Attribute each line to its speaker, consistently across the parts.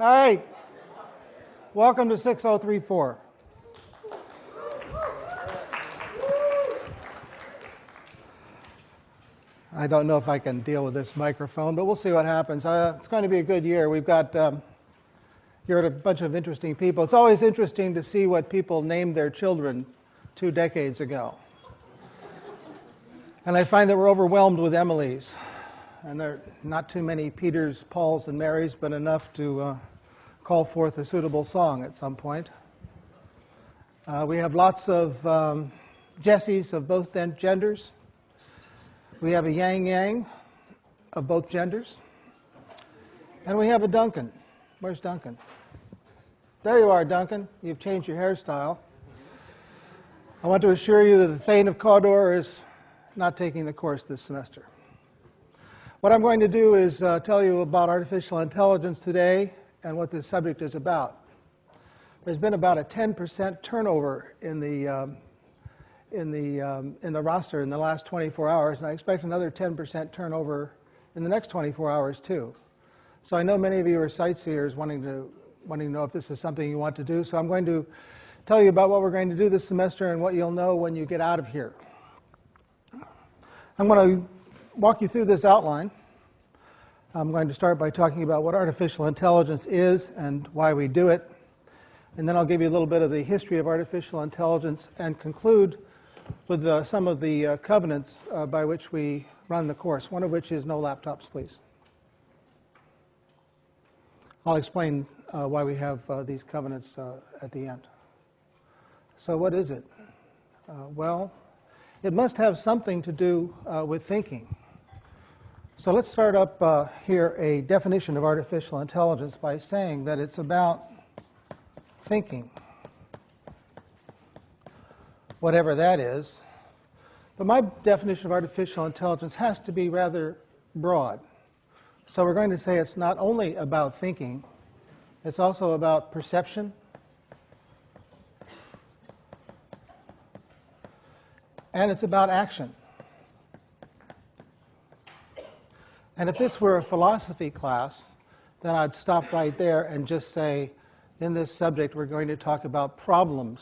Speaker 1: All right. Welcome to 6034. I don't know if I can deal with this microphone, but we'll see what happens. It's going to be a good year. We've got here a bunch of interesting people. It's always interesting to see what people named their children 2 decades ago. And I find that we're overwhelmed with Emilys. And there are not too many Peters, Pauls, and Marys, but enough to call forth a suitable song at some point. We have lots of Jessies of both genders. We have a Yang of both genders. And we have a Duncan. Where's Duncan? There you are, Duncan. You've changed your hairstyle. I want to assure you that the Thane of Cawdor is not taking the course this semester. What I'm going to do is tell you about artificial intelligence today and what this subject is about. There's been about a 10% turnover in the roster in the last 24 hours, and I expect another 10% turnover in the next 24 hours too. So I know many of you are sightseers wanting to know if this is something you want to do. So I'm going to tell you about what we're going to do this semester and what you'll know when you get out of here. I'm going to walk you through this outline. I'm going to start by talking about what artificial intelligence is and why we do it. And then I'll give you a little bit of the history of artificial intelligence and conclude with some of the covenants by which we run the course, one of which is no laptops, please. I'll explain why we have these covenants at the end. So what is it? Well, it must have something to do with thinking. So let's start up here a definition of artificial intelligence by saying that it's about thinking, whatever that is. But my definition of artificial intelligence has to be rather broad. So we're going to say it's not only about thinking, it's also about perception, and it's about action. And if this were a philosophy class, then I'd stop right there and just say, in this subject, we're going to talk about problems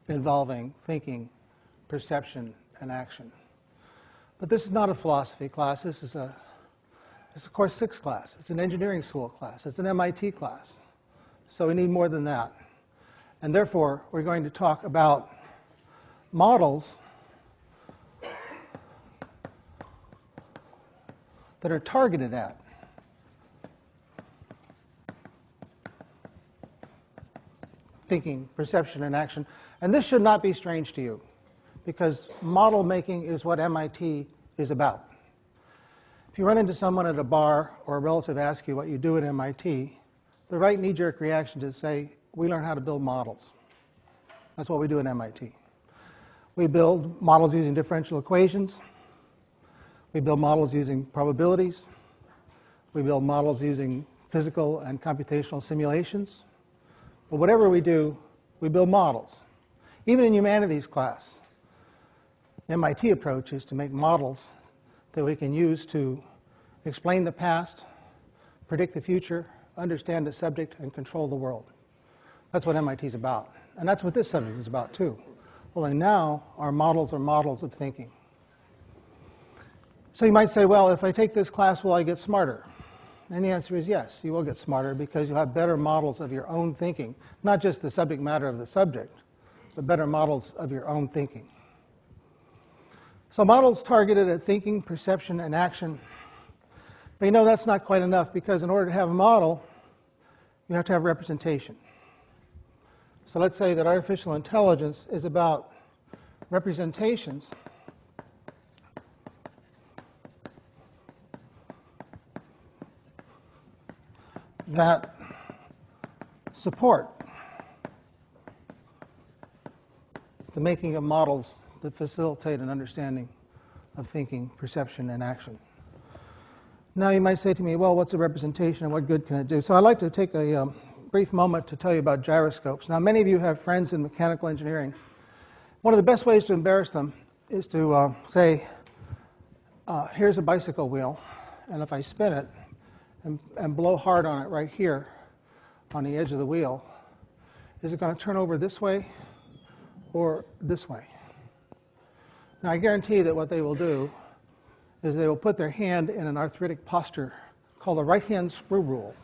Speaker 1: involving thinking, perception, and action. But this is not a philosophy class. This is a Course 6 class. It's an engineering school class. It's an MIT class. So we need more than that. And therefore, we're going to talk about models that are targeted at thinking, perception, and action. And this should not be strange to you, because model making is what MIT is about. If you run into someone at a bar or a relative asks you what you do at MIT, the right knee-jerk reaction is to say, we learn how to build models. That's what we do at MIT. We build models using differential equations. We build models using probabilities. We build models using physical and computational simulations. But whatever we do, we build models. Even in humanities class, the MIT approach is to make models that we can use to explain the past, predict the future, understand the subject, and control the world. That's what MIT is about. And that's what this subject is about, too. Only now, our models are models of thinking. So you might say, well, if I take this class, will I get smarter? And the answer is yes, you will get smarter because you'll have better models of your own thinking. Not just the subject matter of the subject, but better models of your own thinking. So models targeted at thinking, perception, and action. But you know that's not quite enough, because in order to have a model, you have to have representation. So let's say that artificial intelligence is about representations that support the making of models that facilitate an understanding of thinking, perception, and action. Now you might say to me, well, what's a representation and what good can it do? So I'd like to take a brief moment to tell you about gyroscopes. Now many of you have friends in mechanical engineering. One of the best ways to embarrass them is to say, here's a bicycle wheel, and if I spin it and blow hard on it right here, on the edge of the wheel, is it going to turn over this way or this way? Now, I guarantee that what they will do is they will put their hand in an arthritic posture called the right-hand screw rule.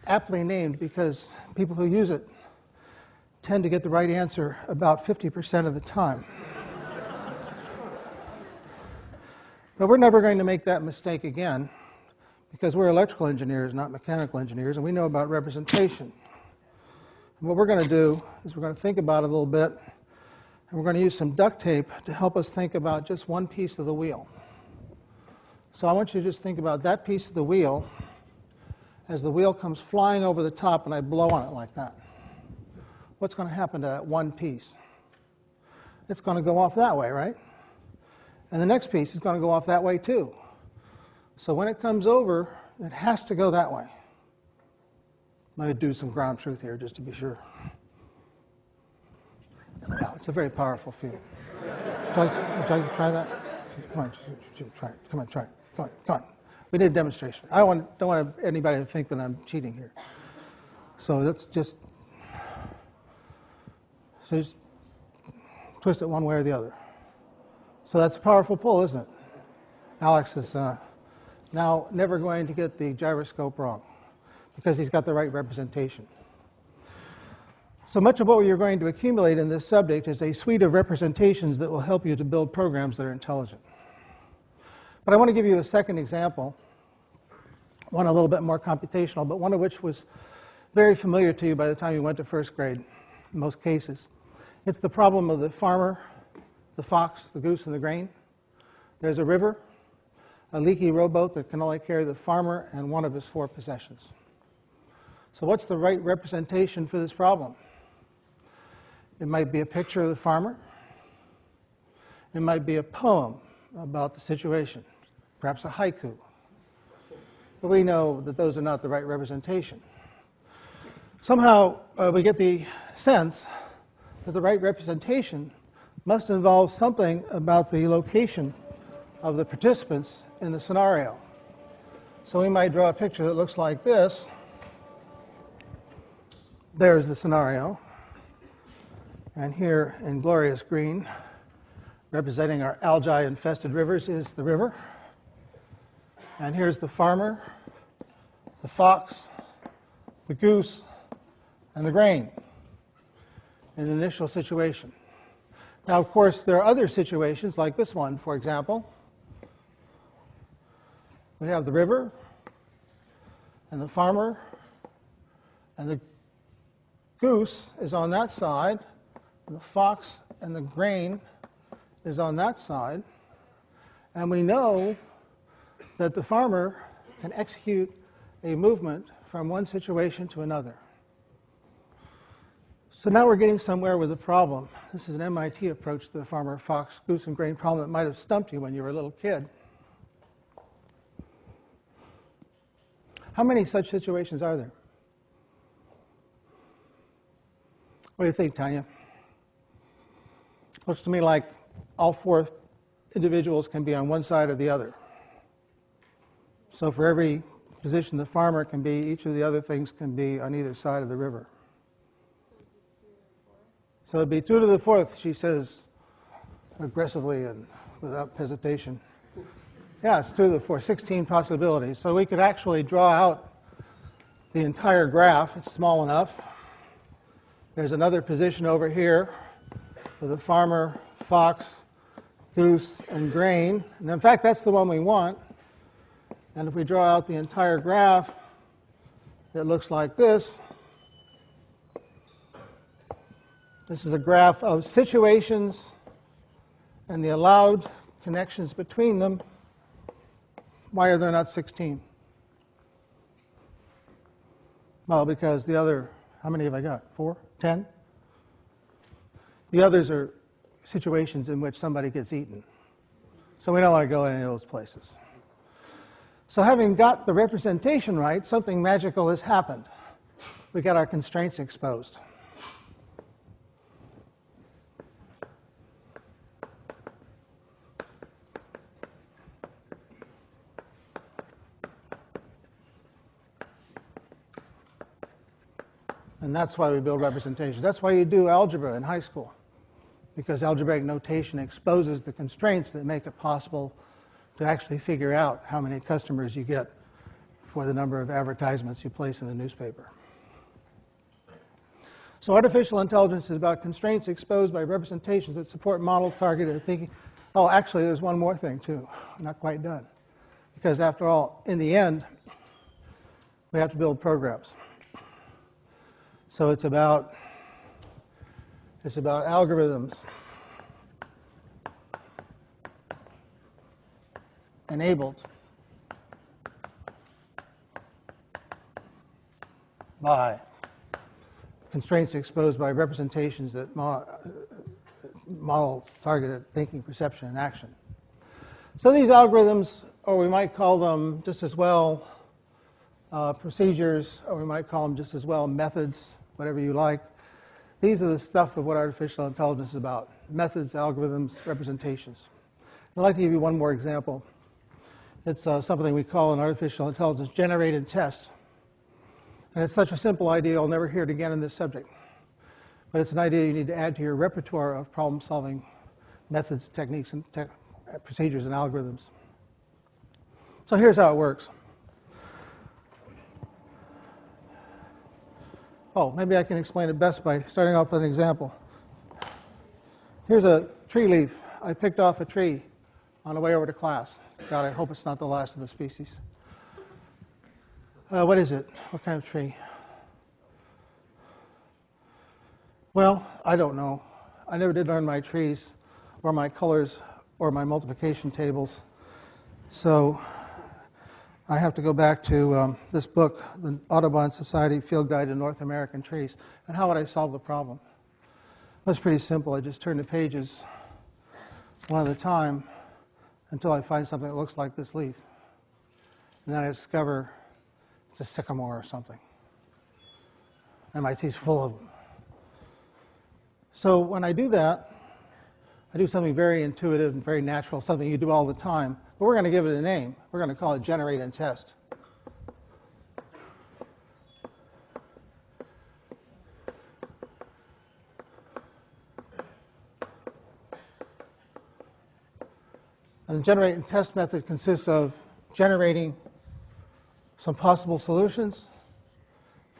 Speaker 1: Aptly named because people who use it tend to get the right answer about 50% of the time. But we're never going to make that mistake again because we're electrical engineers, not mechanical engineers, and we know about representation. And what we're going to do is we're going to think about it a little bit, and we're going to use some duct tape to help us think about just one piece of the wheel. So I want you to just think about that piece of the wheel as the wheel comes flying over the top and I blow on it like that. What's going to happen to that one piece? It's going to go off that way, right? And the next piece is going to go off that way too. So when it comes over, it has to go that way. Let me do some ground truth here just to be sure. Wow, it's a very powerful field. Try that? Come on, try it. Come on, try it. Come on. We need a demonstration. I don't want anybody to think that I'm cheating here. So let's just twist it one way or the other. So that's a powerful pull, isn't it? Alex is now never going to get the gyroscope wrong because he's got the right representation. So much of what you're going to accumulate in this subject is a suite of representations that will help you to build programs that are intelligent. But I want to give you a second example, one a little bit more computational, but one of which was very familiar to you by the time you went to first grade in most cases. It's the problem of the farmer, the fox, the goose, and the grain. There's a river, a leaky rowboat that can only carry the farmer and one of his 4 possessions. So what's the right representation for this problem? It might be a picture of the farmer. It might be a poem about the situation, perhaps a haiku. But we know that those are not the right representation. Somehow we get the sense that the right representation must involve something about the location of the participants in the scenario. So we might draw a picture that looks like this. There's the scenario. And here in glorious green, representing our algae-infested rivers, is the river. And here's the farmer, the fox, the goose, and the grain in the initial situation. Now, of course, there are other situations like this one, for example. We have the river and the farmer, and the goose is on that side, and the fox and the grain is on that side. And we know that the farmer can execute a movement from one situation to another. So now we're getting somewhere with the problem. This is an MIT approach to the farmer, fox, goose, and grain problem that might have stumped you when you were a little kid. How many such situations are there? What do you think, Tanya? Looks to me like all 4 individuals can be on one side or the other. So for every position the farmer can be, each of the other things can be on either side of the river. So it'd be 2 to the 4th, she says aggressively and without hesitation. Yeah, it's 2 to the 4th, 16 possibilities. So we could actually draw out the entire graph. It's small enough. There's another position over here with the farmer, fox, goose, and grain. And in fact, that's the one we want. And if we draw out the entire graph, it looks like this. This is a graph of situations and the allowed connections between them. Why are there not 16? Well, because the other, how many have I got? 4? 10? The others are situations in which somebody gets eaten. So we don't want to go any of those places. So having got the representation right, something magical has happened. We got our constraints exposed. And that's why we build representations. That's why you do algebra in high school, because algebraic notation exposes the constraints that make it possible to actually figure out how many customers you get for the number of advertisements you place in the newspaper. So artificial intelligence is about constraints exposed by representations that support models targeted at thinking. Oh, actually, there's one more thing, too. I'm not quite done. Because after all, in the end, we have to build programs. So it's about algorithms enabled by constraints exposed by representations that model targeted thinking, perception, and action. So these algorithms, or we might call them just as well procedures, or we might call them just as well methods, whatever you like. These are the stuff of what artificial intelligence is about: methods, algorithms, representations. I'd like to give you one more example. It's something we call in artificial intelligence generated test. And it's such a simple idea, you'll never hear it again in this subject. But it's an idea you need to add to your repertoire of problem-solving methods, techniques, and procedures and algorithms. So here's how it works. Oh, maybe I can explain it best by starting off with an example. Here's a tree leaf. I picked off a tree on the way over to class. God, I hope it's not the last of the species. What is it? What kind of tree? Well, I don't know. I never did learn my trees or my colors or my multiplication tables. So I have to go back to this book, the Audubon Society Field Guide to North American Trees. And how would I solve the problem? It was pretty simple. I just turn the pages one at a time until I find something that looks like this leaf. And then I discover it's a sycamore or something. MIT's full of them. So when I do that, I do something very intuitive and very natural, something you do all the time. But we're going to give it a name. We're going to call it generate and test. And the generate and test method consists of generating some possible solutions,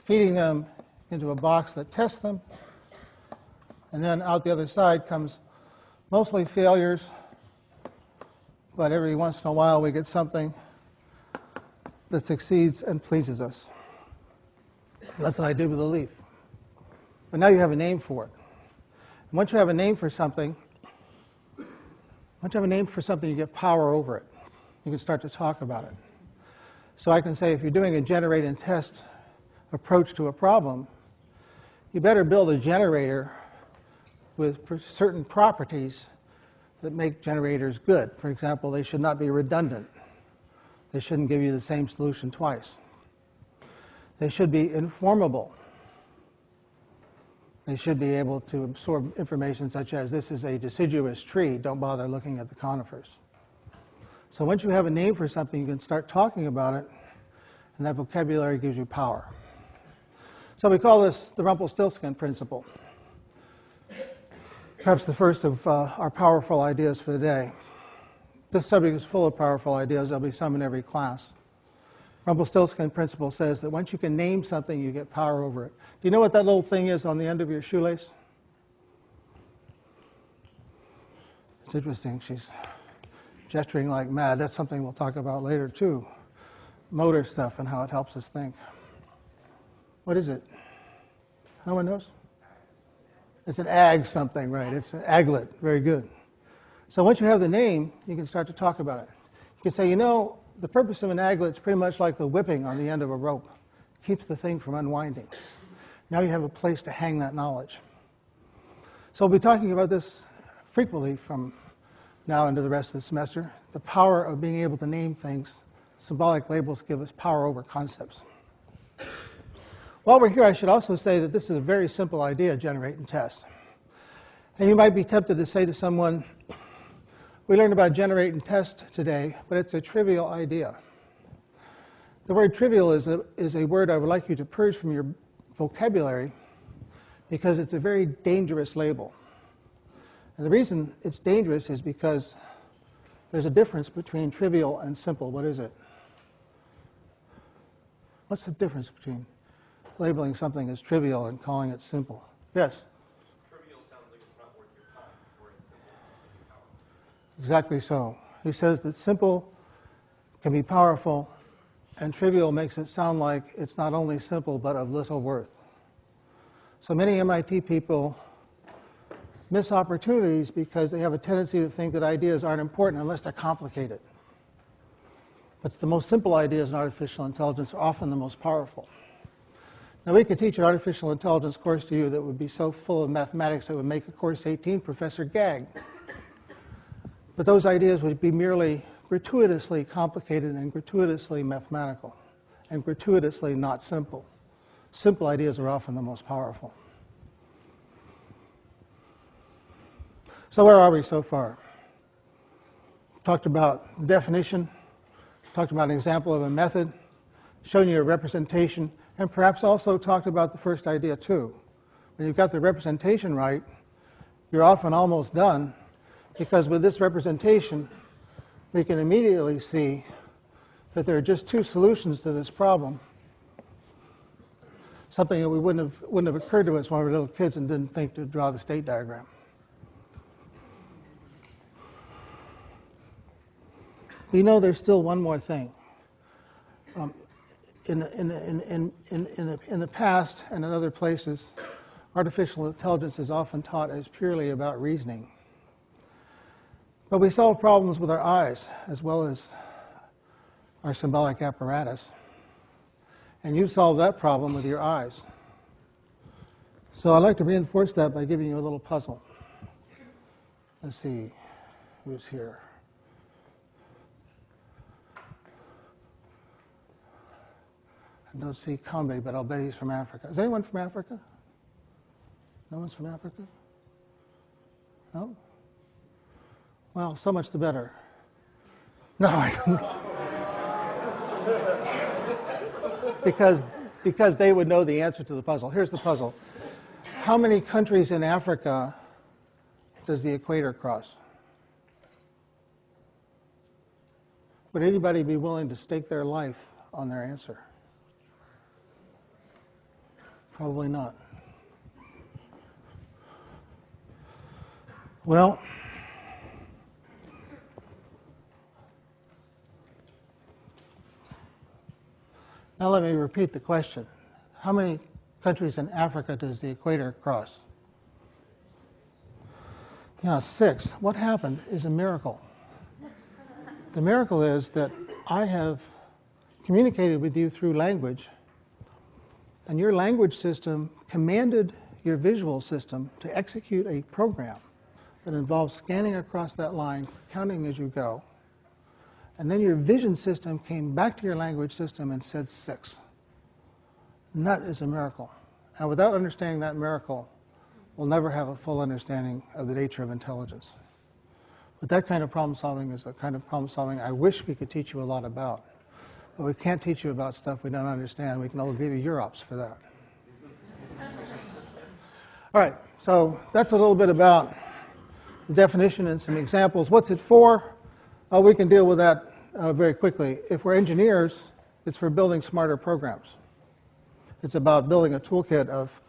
Speaker 1: feeding them into a box that tests them, and then out the other side comes mostly failures, but every once in a while we get something that succeeds and pleases us. That's what I did with the leaf. But now you have a name for it. And once you have a name for something, you get power over it. You can start to talk about it. So I can say if you're doing a generate and test approach to a problem, you better build a generator with certain properties that make generators good. For example, they should not be redundant. They shouldn't give you the same solution twice. They should be informable. They should be able to absorb information such as, this is a deciduous tree, don't bother looking at the conifers. So once you have a name for something, you can start talking about it, and that vocabulary gives you power. So we call this the Rumpelstiltskin principle. Perhaps the first of our powerful ideas for the day. This subject is full of powerful ideas. There'll be some in every class. Rumpelstiltskin principle says that once you can name something, you get power over it. Do you know what that little thing is on the end of your shoelace? It's interesting. She's gesturing like mad. That's something we'll talk about later, too. Motor stuff and how it helps us think. What is it? No one knows? It's an ag something, right? It's an aglet. Very good. So once you have the name, you can start to talk about it. You can say, you know, the purpose of an aglet is pretty much like the whipping on the end of a rope. It keeps the thing from unwinding. Now you have a place to hang that knowledge. So we'll be talking about this frequently from now into the rest of the semester. The power of being able to name things. Symbolic labels give us power over concepts. While we're here, I should also say that this is a very simple idea, generate and test. And you might be tempted to say to someone, we learned about generate and test today, but it's a trivial idea. The word trivial is a word I would like you to purge from your vocabulary because it's a very dangerous label. And the reason it's dangerous is because there's a difference between trivial and simple. What is it? What's the difference between labeling something as trivial and calling it simple? Yes?
Speaker 2: Trivial sounds like it's not worth your time, whereas simple is powerful.
Speaker 1: Exactly so. He says that simple can be powerful, and trivial makes it sound like it's not only simple, but of little worth. So many MIT people miss opportunities because they have a tendency to think that ideas aren't important unless they're complicated. But the most simple ideas in artificial intelligence are often the most powerful. Now, we could teach an artificial intelligence course to you that would be so full of mathematics it would make a course 18 professor gag. But those ideas would be merely gratuitously complicated and gratuitously mathematical and gratuitously not simple. Simple ideas are often the most powerful. So where are we so far? Talked about the definition, talked about an example of a method, shown you a representation, and perhaps also talked about the first idea too. When you've got the representation right, you're often almost done, because with this representation, we can immediately see that there are just two solutions to this problem, something that we wouldn't have occurred to us when we were little kids and didn't think to draw the state diagram. We know there's still one more thing. In the past and in other places, artificial intelligence is often taught as purely about reasoning. But we solve problems with our eyes as well as our symbolic apparatus. And you solve that problem with your eyes. So I'd like to reinforce that by giving you a little puzzle. Let's see who's here. I don't see Kambe, but I'll bet he's from Africa. Is anyone from Africa? No one's from Africa? No? Well, so much the better. No, I don't. Because they would know the answer to the puzzle. Here's the puzzle. How many countries in Africa does the equator cross? Would anybody be willing to stake their life on their answer? Probably not. Well, now let me repeat the question. How many countries in Africa does the equator cross? Yeah, 6. What happened is a miracle. The miracle is that I have communicated with you through language, and your language system commanded your visual system to execute a program that involves scanning across that line, counting as you go, and then your vision system came back to your language system and said 6. And that is a miracle. And without understanding that miracle, we'll never have a full understanding of the nature of intelligence. But that kind of problem solving is the kind of problem solving I wish we could teach you a lot about. But we can't teach you about stuff we don't understand. We can only give you Europs for that. All right, so that's a little bit about the definition and some examples. What's it for? We can deal with that very quickly. If we're engineers, it's for building smarter programs. It's about building a toolkit of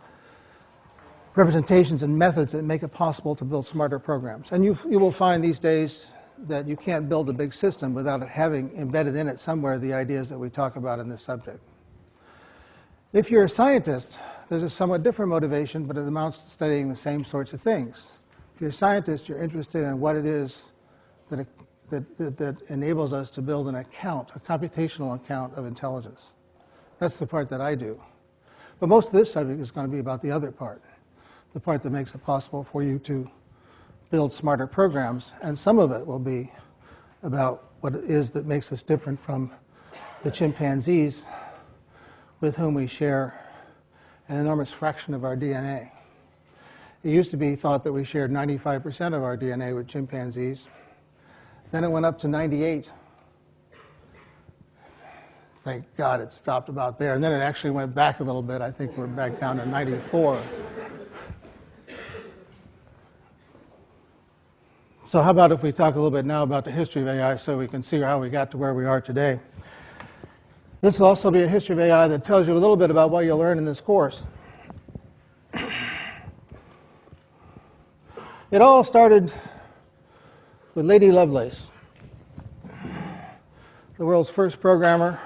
Speaker 1: representations and methods that make it possible to build smarter programs. And you will find these days that you can't build a big system without it having embedded in it somewhere the ideas that we talk about in this subject. If you're a scientist, there's a somewhat different motivation, but it amounts to studying the same sorts of things. If you're a scientist, you're interested in what it is that enables us to build an account, a computational account of intelligence. That's the part that I do. But most of this subject is going to be about the other part, the part that makes it possible for you to build smarter programs, and some of it will be about what it is that makes us different from the chimpanzees with whom we share an enormous fraction of our DNA. It used to be thought that we shared 95% of our DNA with chimpanzees. Then it went up to 98. Thank God it stopped about there. And then it actually went back a little bit. I think we're back down to 94. So how about if we talk a little bit now about the history of AI so we can see how we got to where we are today. This will also be a history of AI that tells you a little bit about what you'll learn in this course. It all started with Lady Lovelace, the world's first programmer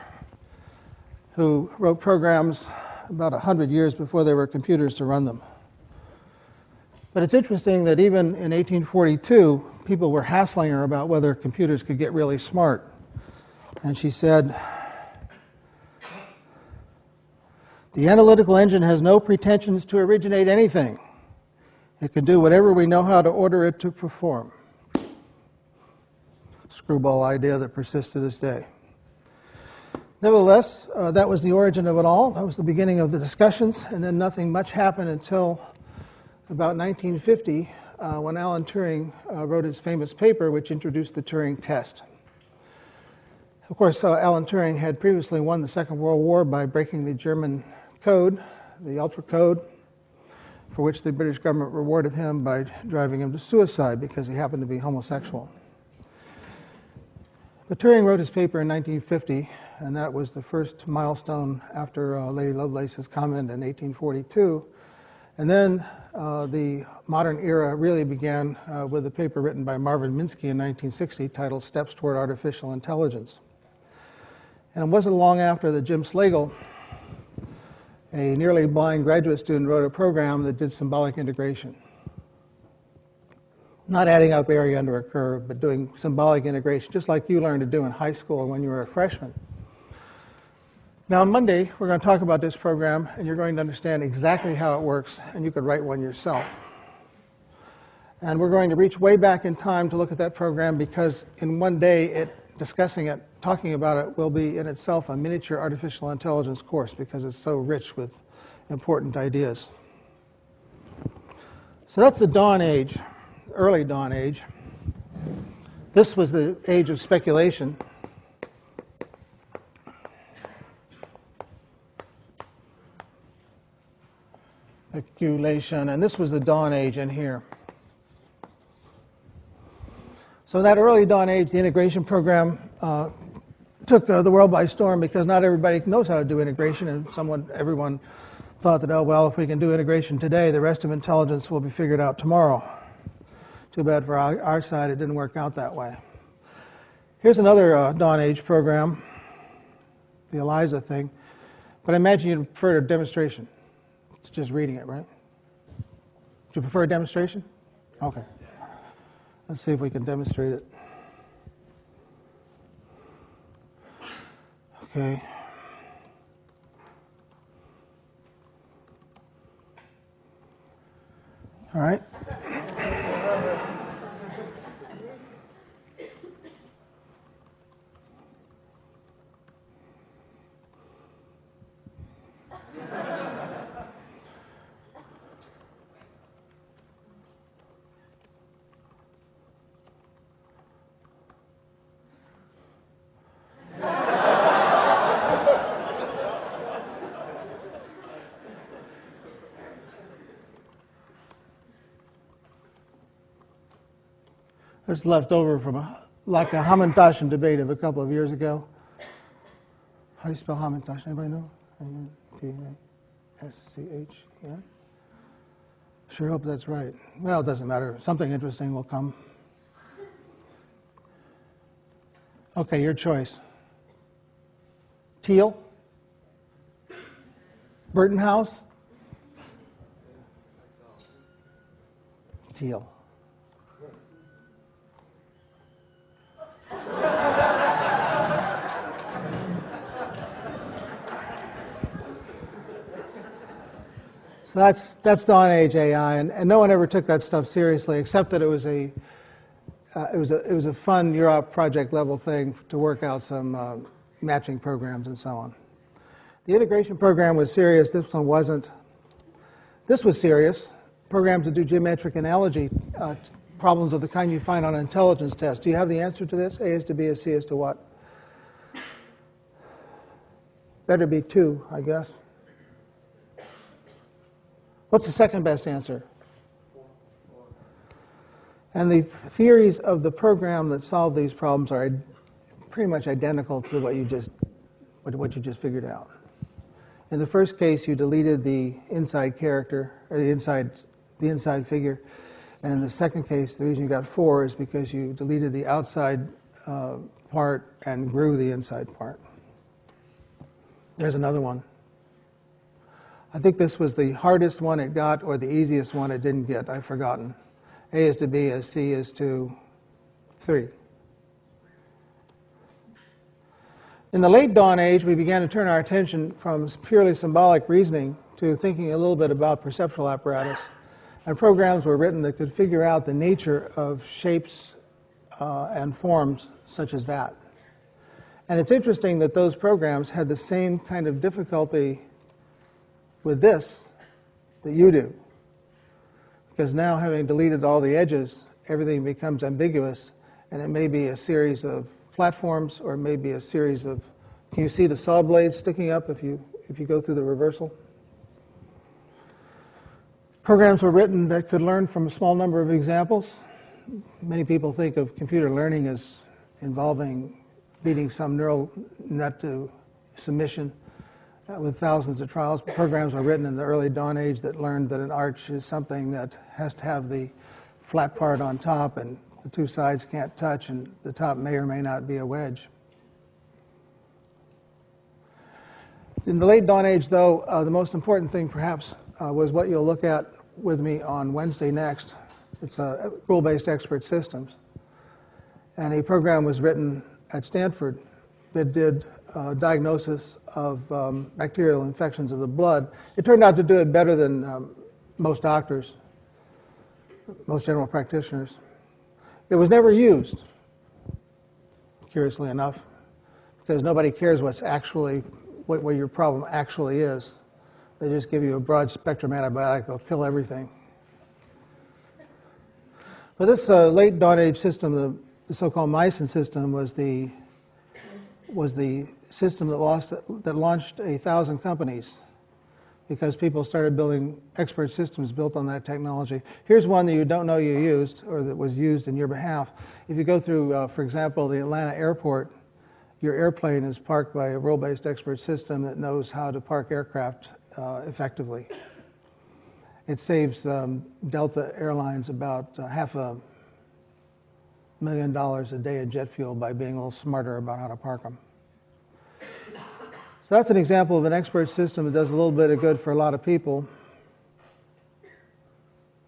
Speaker 1: who wrote programs about 100 years before there were computers to run them. But it's interesting that even in 1842, people were hassling her about whether computers could get really smart. And she said, "The analytical engine has no pretensions to originate anything. It can do whatever we know how to order it to perform." Screwball idea that persists to this day. Nevertheless, that was the origin of it all. That was the beginning of the discussions, and then nothing much happened until about 1950, when Alan Turing wrote his famous paper which introduced the Turing test. Of course, Alan Turing had previously won the Second World War by breaking the German code, the Ultra Code, for which the British government rewarded him by driving him to suicide because he happened to be homosexual. But Turing wrote his paper in 1950, and that was the first milestone after Lady Lovelace's comment in 1842. And then the modern era really began with a paper written by Marvin Minsky in 1960 titled Steps Toward Artificial Intelligence. And it wasn't long after that Jim Slagle, a nearly blind graduate student, wrote a program that did symbolic integration. Not adding up area under a curve, but doing symbolic integration, just like you learned to do in high school when you were a freshman. Now on Monday, we're going to talk about this program, and you're going to understand exactly how it works, and you could write one yourself. And we're going to reach way back in time to look at that program because in one day, discussing it, talking about it, will be in itself a miniature artificial intelligence course because it's so rich with important ideas. So that's the dawn age, early dawn age. This was the age of speculation. Speculation, and this was the dawn age in here. So in that early dawn age, the integration program took the world by storm because not everybody knows how to do integration, and everyone thought that, oh, well, if we can do integration today, the rest of intelligence will be figured out tomorrow. Too bad for our side, it didn't work out that way. Here's another dawn age program, the ELIZA thing, but I imagine you'd prefer a demonstration. It's just reading it, right? Do you prefer a demonstration? Okay. Let's see if we can demonstrate it. Okay. All right. This is left over from like a Hamantashen debate of a couple of years ago. How do you spell Hamantashen? Anybody know? A-N-T-A-S-C-H-E-N? Sure hope that's right. Well, it doesn't matter. Something interesting will come. Okay, your choice. Teal? Burton House? Teal. So that's dawn age AI, and no one ever took that stuff seriously, except that it was a fun Europe project level thing to work out some matching programs and so on. The integration program was serious. This one wasn't. This was serious. Programs that do geometric analogy problems of the kind you find on an intelligence test. Do you have the answer to this? A is to B is C is to what? Better be 2, I guess. What's the second best answer? And the theories of the program that solve these problems are pretty much identical to what you just figured out. In the first case, you deleted the inside character, or the inside figure. And in the second case, the reason you got 4 is because you deleted the outside part and grew the inside part. There's another one. I think this was the hardest one it got or the easiest one it didn't get. I've forgotten. A is to B as C is to 3. In the late dawn age, we began to turn our attention from purely symbolic reasoning to thinking a little bit about perceptual apparatus. And programs were written that could figure out the nature of shapes and forms such as that. And it's interesting that those programs had the same kind of difficulty with this that you do. Because now, having deleted all the edges, everything becomes ambiguous, and it may be a series of platforms or it may be a series of... Can you see the saw blades sticking up if you go through the reversal? Programs were written that could learn from a small number of examples. Many people think of computer learning as involving beating some neural net to submission with thousands of trials. Programs were written in the early dawn age that learned that an arch is something that has to have the flat part on top and the two sides can't touch, and the top may or may not be a wedge. In the late dawn age, though, the most important thing perhaps was what you'll look at with me on Wednesday next. It's rule-based expert systems. And a program was written at Stanford that did diagnosis of bacterial infections of the blood. It turned out to do it better than most doctors, most general practitioners. It was never used, curiously enough, because nobody cares what your problem actually is. They just give you a broad spectrum antibiotic, they'll kill everything. But this late dawn age system, the so-called Meissen system, was the system that launched 1,000 companies because people started building expert systems built on that technology. Here's one that you don't know you used or that was used in your behalf. If you go through, for example, the Atlanta airport, your airplane is parked by a role-based expert system that knows how to park aircraft effectively. It saves Delta Airlines about $500,000 a day in jet fuel by being a little smarter about how to park them. So that's an example of an expert system that does a little bit of good for a lot of people.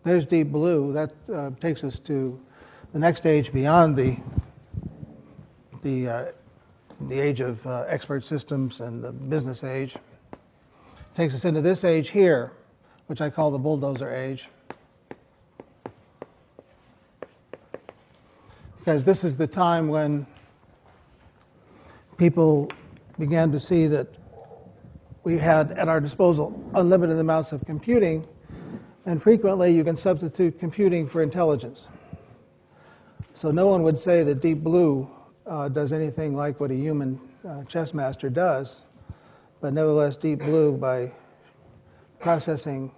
Speaker 1: There's Deep Blue. That takes us to the next age beyond the age of expert systems and the business age. Takes us into this age here, which I call the bulldozer age. Because this is the time when people began to see that we had at our disposal unlimited amounts of computing, and frequently you can substitute computing for intelligence. So no one would say that Deep Blue does anything like what a human chess master does, but nevertheless Deep Blue, by processing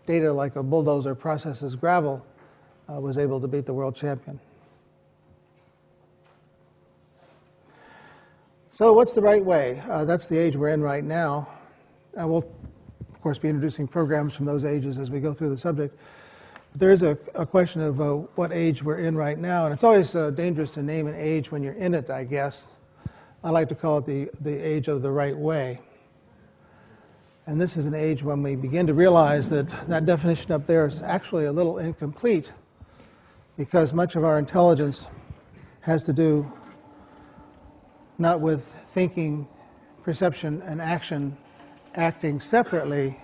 Speaker 1: data like a bulldozer processes gravel, was able to beat the world champion. So what's the right way? That's the age we're in right now. We'll, of course, be introducing programs from those ages as we go through the subject. But there is a question of what age we're in right now, and it's always dangerous to name an age when you're in it, I guess. I like to call it the age of the right way. And this is an age when we begin to realize that that definition up there is actually a little incomplete, because much of our intelligence has to do not with thinking, perception, and acting separately,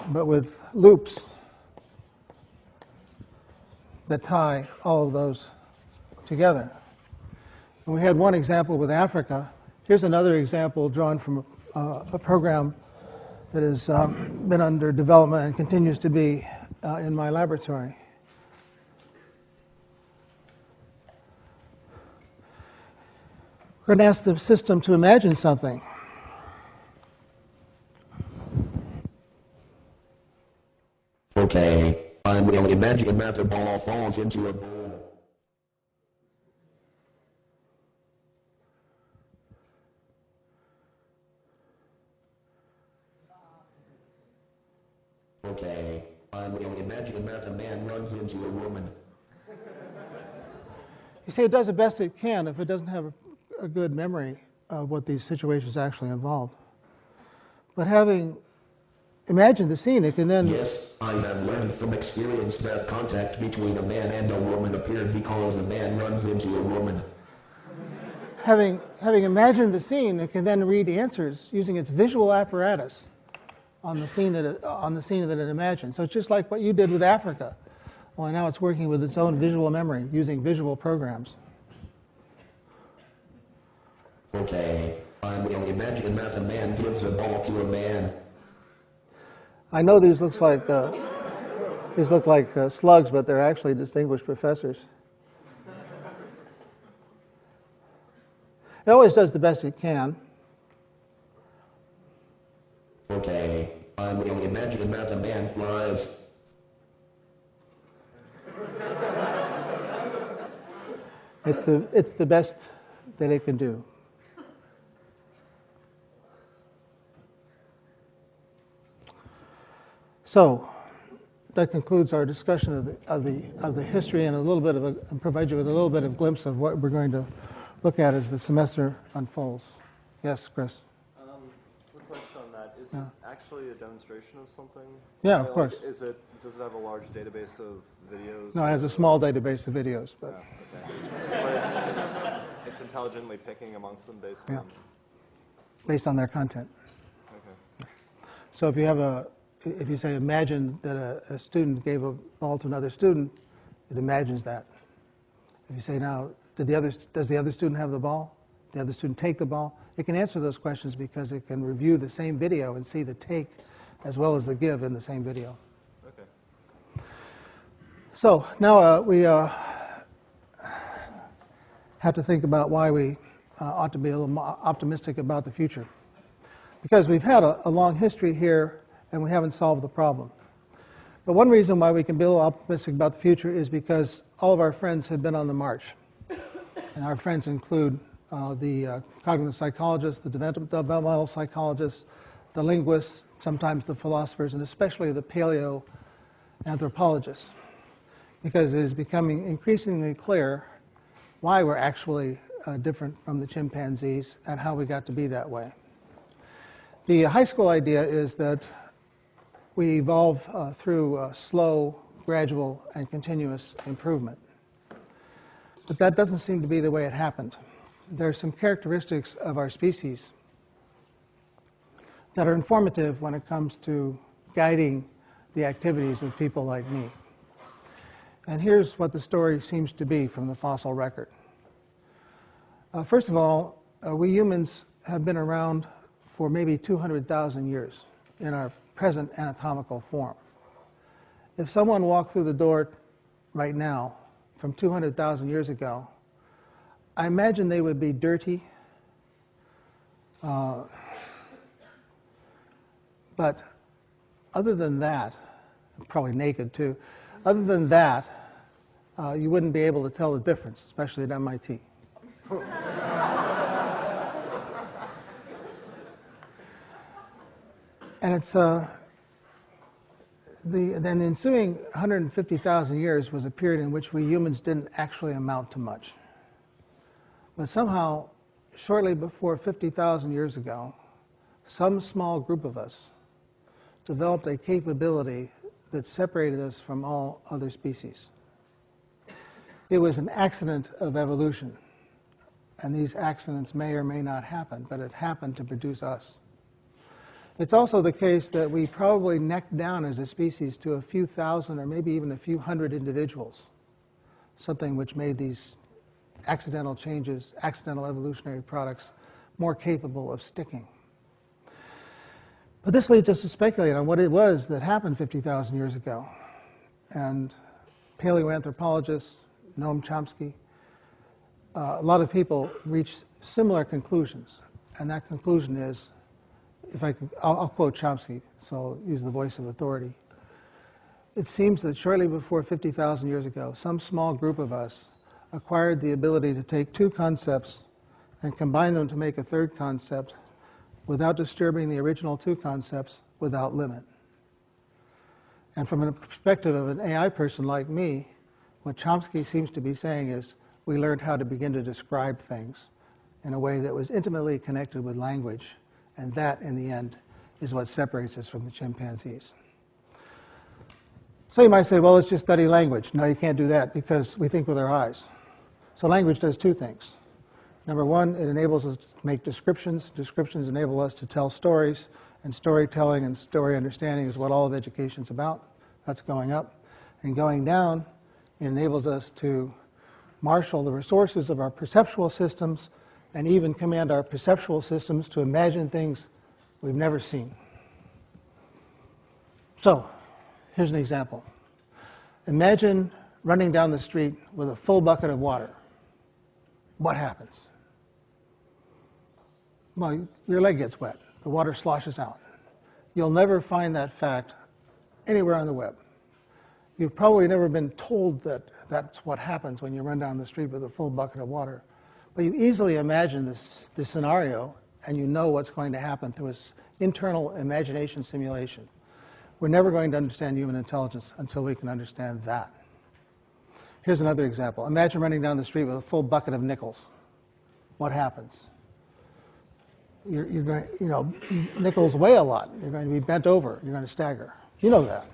Speaker 1: but with loops that tie all of those together. And we had one example with Africa. Here's another example drawn from a program that has been under development and continues to be in my laboratory. We're going to ask the system to imagine something.
Speaker 3: Okay, I will imagine that a ball falls into a bowl. Okay, I will imagine that a man runs into a woman.
Speaker 1: You see, it does the best it can if it doesn't have a good memory of what these situations actually involve. But having imagined the scene, it can then...
Speaker 3: Yes, I have learned from experience that contact between a man and a woman appeared because a man runs into a woman.
Speaker 1: Having imagined the scene, it can then read answers using its visual apparatus on the scene that it imagined. So it's just like what you did with Africa. Well, now it's working with its own visual memory using visual programs.
Speaker 3: Okay, I will imagine that a man gives a ball to a man.
Speaker 1: I know these look like slugs, but they're actually distinguished professors. It always does the best it can.
Speaker 3: Okay, I will imagine that a man flies.
Speaker 1: It's the best that it can do. So that concludes our discussion of the history and provide you with a little bit of glimpse of what we're going to look at as the semester unfolds. Yes, Chris.
Speaker 2: Quick question on that. Is it actually a demonstration of something?
Speaker 1: Yeah, of course.
Speaker 2: Does it have a large database of videos?
Speaker 1: No, it has a small database of videos, but
Speaker 2: But it's intelligently picking amongst them
Speaker 1: based on their content.
Speaker 2: Okay.
Speaker 1: So if you say imagine that a student gave a ball to another student, it imagines that. If you say now, does the other student have the ball? Did the other student take the ball? It can answer those questions because it can review the same video and see the take as well as the give in the same video.
Speaker 2: Okay.
Speaker 1: So now we have to think about why we ought to be a little more optimistic about the future. Because we've had a long history here and we haven't solved the problem. But one reason why we can be a little optimistic about the future is because all of our friends have been on the march. And our friends include the cognitive psychologists, the developmental psychologists, the linguists, sometimes the philosophers, and especially the paleoanthropologists. Because it is becoming increasingly clear why we're actually different from the chimpanzees and how we got to be that way. The high school idea is that we evolve through slow, gradual, and continuous improvement. But that doesn't seem to be the way it happened. There are some characteristics of our species that are informative when it comes to guiding the activities of people like me. And here's what the story seems to be from the fossil record. First of all, we humans have been around for maybe 200,000 years in our present anatomical form. If someone walked through the door right now from 200,000 years ago, I imagine they would be dirty, but other than that, probably naked too, other than that, you wouldn't be able to tell the difference, especially at MIT. And it's then the ensuing 150,000 years was a period in which we humans didn't actually amount to much. But somehow, shortly before 50,000 years ago, some small group of us developed a capability that separated us from all other species. It was an accident of evolution. And these accidents may or may not happen, but it happened to produce us. It's also the case that we probably necked down as a species to a few thousand or maybe even a few hundred individuals, something which made these accidental changes, accidental evolutionary products, more capable of sticking. But this leads us to speculate on what it was that happened 50,000 years ago. And paleoanthropologists, Noam Chomsky, a lot of people reach similar conclusions. And that conclusion is, I'll quote Chomsky, so I'll use the voice of authority. it seems that shortly before 50,000 years ago, some small group of us acquired the ability to take two concepts and combine them to make a third concept without disturbing the original two concepts without limit. And from a perspective of an AI person like me, what Chomsky seems to be saying is we learned how to begin to describe things in a way that was intimately connected with language, and that, in the end, is what separates us from the chimpanzees. So you might say, well, let's just study language. No, you can't do that because we think with our eyes. So language does two things. Number one, it enables us to make descriptions. Descriptions enable us to tell stories, and storytelling and story understanding is what all of education is about. That's going up. And going down, it enables us to marshal the resources of our perceptual systems and even command our perceptual systems to imagine things we've never seen. So, here's an example. Imagine running down the street with a full bucket of water. What happens? Well, your leg gets wet. The water sloshes out. You'll never find that fact anywhere on the web. You've probably never been told that that's what happens when you run down the street with a full bucket of water. But you easily imagine this scenario, and you know what's going to happen through this internal imagination simulation. We're never going to understand human intelligence until we can understand that. Here's another example. Imagine running down the street with a full bucket of nickels. What happens? You're going, nickels weigh a lot. You're going to be bent over. You're going to stagger. You know that.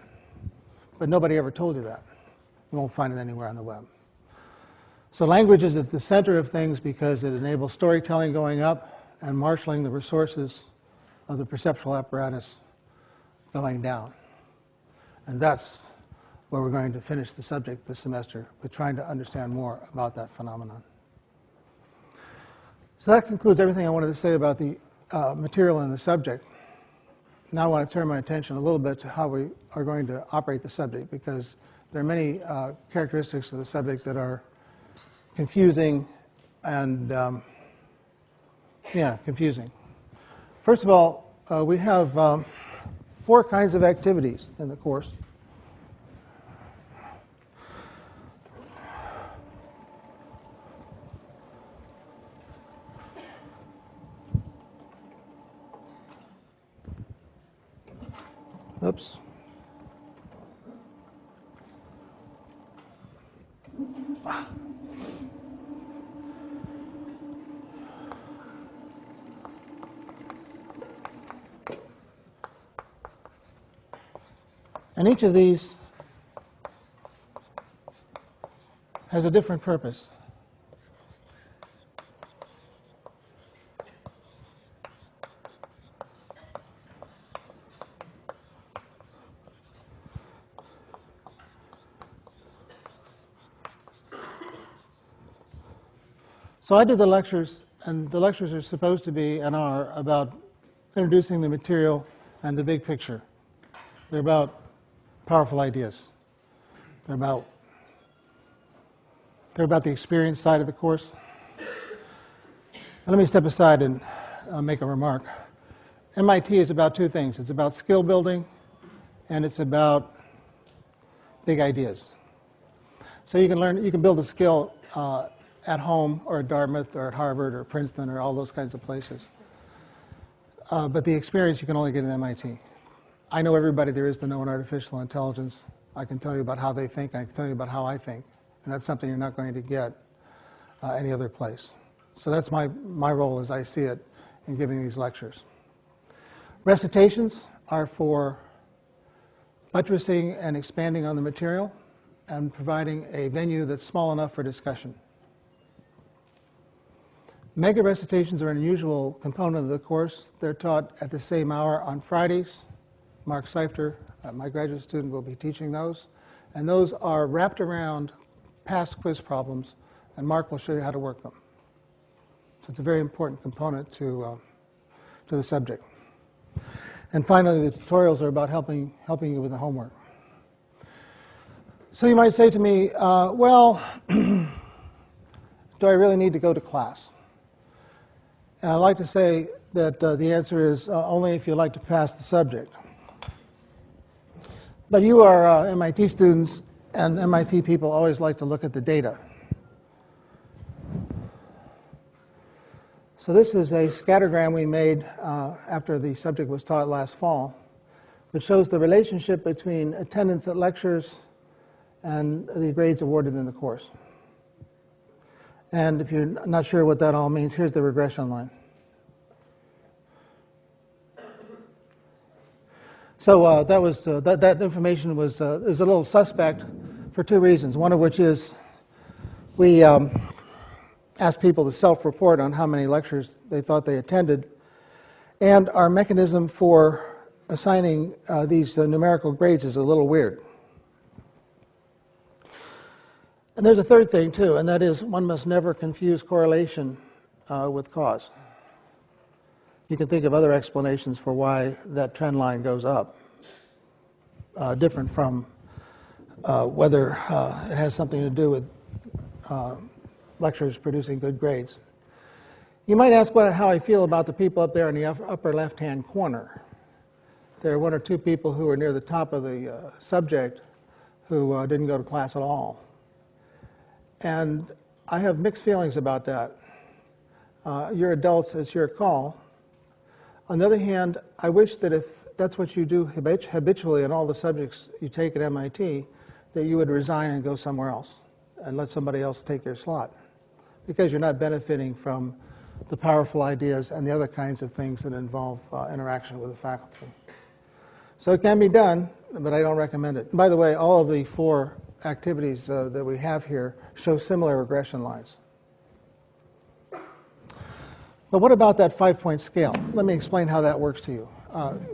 Speaker 1: But nobody ever told you that. You won't find it anywhere on the web. So language is at the center of things because it enables storytelling going up and marshaling the resources of the perceptual apparatus going down. And that's where we're going to finish the subject this semester, with trying to understand more about that phenomenon. So that concludes everything I wanted to say about the material and the subject. Now I want to turn my attention a little bit to how we are going to operate the subject, because there are many characteristics of the subject that are confusing and, confusing. First of all, we have 4 kinds of activities in the course. Oops. And each of these has a different purpose. So I do the lectures, and the lectures are supposed to be and are about introducing the material and the big picture. They're about powerful ideas. They're about the experience side of the course. And let me step aside and make a remark. MIT is about 2 things. It's about skill building, and it's about big ideas. So you can build a skill at home or at Dartmouth or at Harvard or Princeton or all those kinds of places. But the experience you can only get at MIT. I know everybody there is to know in artificial intelligence. I can tell you about how they think. I can tell you about how I think. And that's something you're not going to get any other place. So that's my role as I see it in giving these lectures. Recitations are for buttressing and expanding on the material and providing a venue that's small enough for discussion. Mega recitations are an unusual component of the course. They're taught at the same hour on Fridays. Mark Seifter, my graduate student, will be teaching those. And those are wrapped around past quiz problems, and Mark will show you how to work them. So it's a very important component to the subject. And finally, the tutorials are about helping you with the homework. So you might say to me, well, do I really need to go to class? And I'd like to say that the answer is only if you like to pass the subject. But you are MIT students, and MIT people always like to look at the data. So this is a scattergram we made after the subject was taught last fall, which shows the relationship between attendance at lectures and the grades awarded in the course. And if you're not sure what that all means, here's the regression line. So that information is a little suspect for two reasons. One of which is we asked people to self-report on how many lectures they thought they attended, and our mechanism for assigning these numerical grades is a little weird. And there's a third thing too, and that is one must never confuse correlation with cause. You can think of other explanations for why that trend line goes up, different from whether it has something to do with lecturers producing good grades. You might ask how I feel about the people up there in the upper left-hand corner. There are one or two people who are near the top of the subject who didn't go to class at all. And I have mixed feelings about that. You're adults, it's your call. On the other hand, I wish that if that's what you do habitually in all the subjects you take at MIT, that you would resign and go somewhere else and let somebody else take your slot, because you're not benefiting from the powerful ideas and the other kinds of things that involve interaction with the faculty. So it can be done, but I don't recommend it. By the way, all of the 4 activities that we have here show similar regression lines. But what about that 5-point scale? Let me explain how that works to you.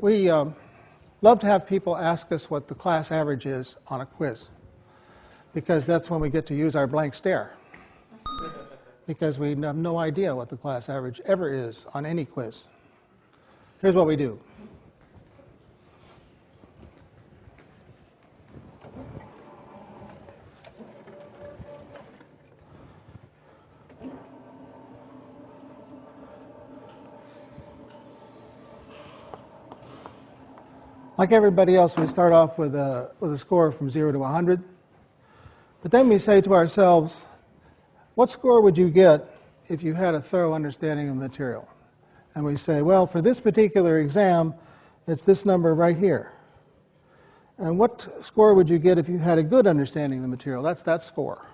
Speaker 1: We love to have people ask us what the class average is on a quiz, because that's when we get to use our blank stare, because we have no idea what the class average ever is on any quiz. Here's what we do. Like everybody else, we start off with a score from 0 to 100. But then we say to ourselves, what score would you get if you had a thorough understanding of the material? And we say, well, for this particular exam, it's this number right here. And what score would you get if you had a good understanding of the material? That's that score.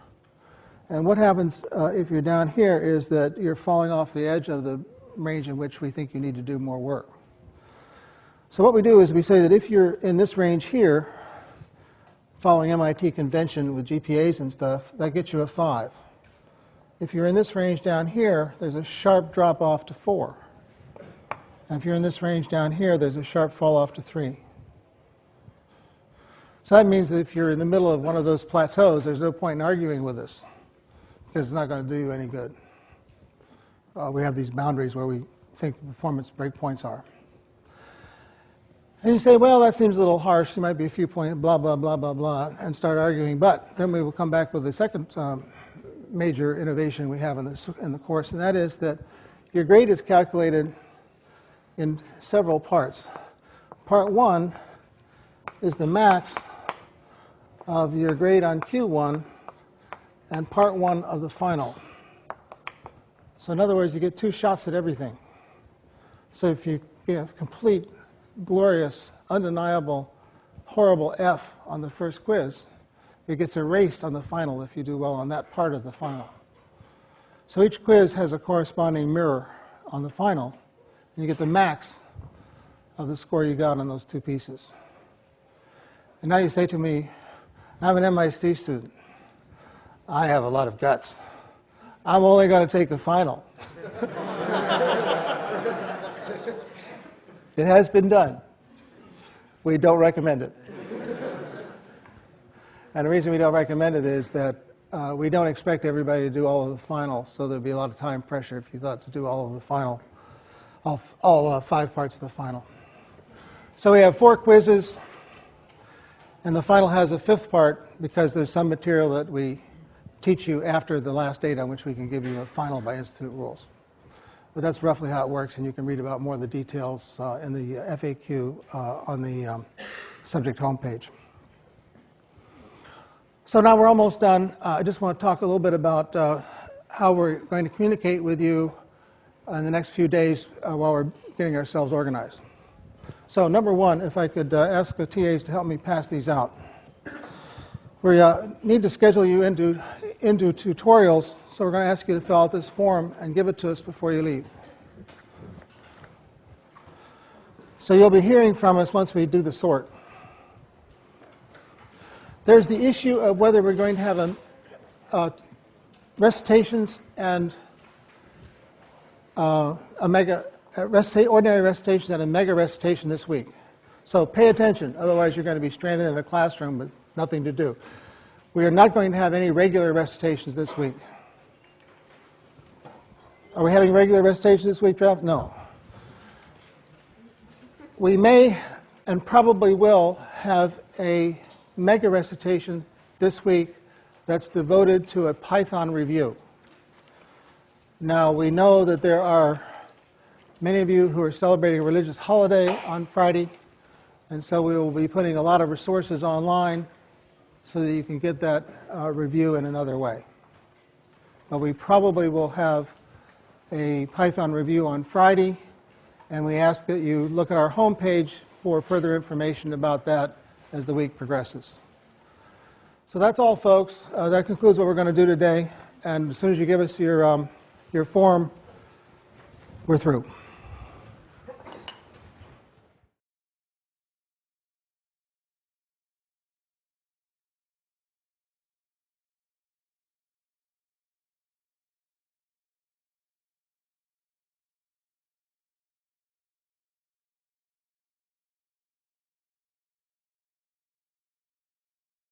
Speaker 1: And what happens if you're down here is that you're falling off the edge of the range in which we think you need to do more work. So what we do is we say that if you're in this range here, following MIT convention with GPAs and stuff, that gets you a 5. If you're in this range down here, there's a sharp drop off to 4. And if you're in this range down here, there's a sharp fall off to 3. So that means that if you're in the middle of one of those plateaus, there's no point in arguing with us, because it's not going to do you any good. We have these boundaries where we think performance breakpoints are. And you say, well, that seems a little harsh. There might be a few points, blah, blah, blah, blah, blah, and start arguing. But then we will come back with the second major innovation we have in the course, and that is that your grade is calculated in several parts. Part 1 is the max of your grade on Q1 and part 1 of the final. So in other words, you get 2 shots at everything. So if you get complete, glorious, undeniable, horrible F on the first quiz, it gets erased on the final if you do well on that part of the final. So each quiz has a corresponding mirror on the final, and you get the max of the score you got on those 2 pieces. And now you say to me, I'm an MIT student. I have a lot of guts. I'm only going to take the final. It has been done. We don't recommend it. And the reason we don't recommend it is that we don't expect everybody to do all of the final, so there'd be a lot of time pressure if you thought to do all of the final, all 5 parts of the final. So we have 4 quizzes, and the final has a 5th part because there's some material that we teach you after the last date on which we can give you a final by institute rules. But that's roughly how it works, and you can read about more of the details in the FAQ on the subject homepage. So now we're almost done. I just want to talk a little bit about how we're going to communicate with you in the next few days while we're getting ourselves organized. So number one, if I could ask the TAs to help me pass these out. We need to schedule you into tutorials, so we're going to ask you to fill out this form and give it to us before you leave. So you'll be hearing from us once we do the sort. There's the issue of whether we're going to have recitations and ordinary recitations and a mega recitation this week. So pay attention, otherwise you're going to be stranded in a classroom with nothing to do. We are not going to have any regular recitations this week. Are we having regular recitations this week, Trev? No. We may and probably will have a mega recitation this week that's devoted to a Python review. Now, we know that there are many of you who are celebrating a religious holiday on Friday, and so we will be putting a lot of resources online so that you can get that review in another way. But we probably will have a Python review on Friday, and we ask that you look at our homepage for further information about that as the week progresses. So that's all, folks. That concludes what we're going to do today. And as soon as you give us your form, we're through.